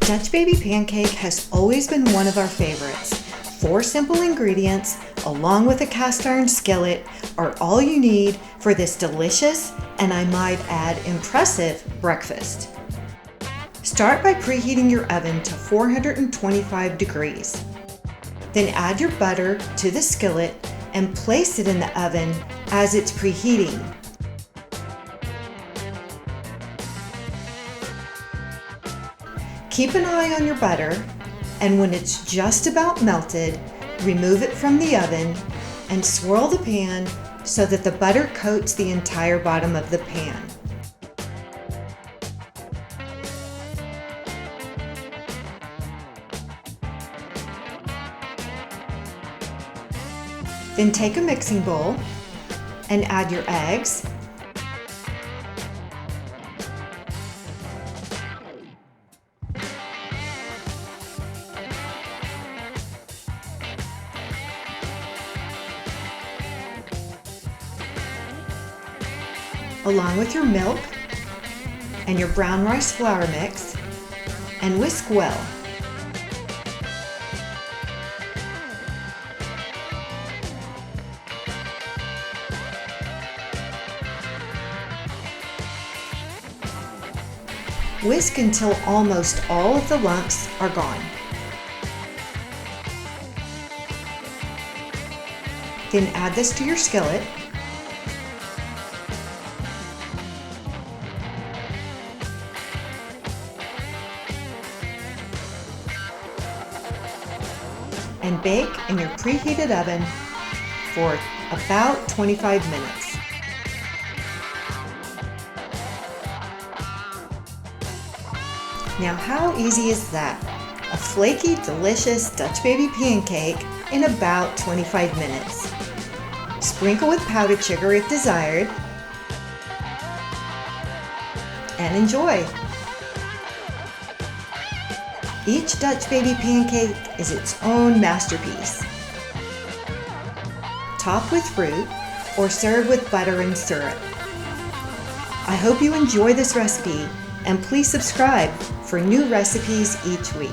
Dutch Baby Pancake has always been one of our favorites. 4 simple ingredients, along with a cast iron skillet, are all you need for this delicious, and I might add impressive, breakfast. Start by preheating your oven to 425 degrees. Then add your butter to the skillet and place it in the oven as it's preheating. Keep an eye on your butter, and when it's just about melted, remove it from the oven and swirl the pan so that the butter coats the entire bottom of the pan. Then take a mixing bowl and add your eggs, along with your milk and your brown rice flour mix, and whisk well. Whisk until almost all of the lumps are gone. Then add this to your skillet. And bake in your preheated oven for about 25 minutes. Now how easy is that? A flaky, delicious Dutch Baby Pancake in about 25 minutes. Sprinkle with powdered sugar if desired, and enjoy! Each Dutch Baby Pancake is its own masterpiece. Top with fruit or serve with butter and syrup. I hope you enjoy this recipe, and please subscribe for new recipes each week.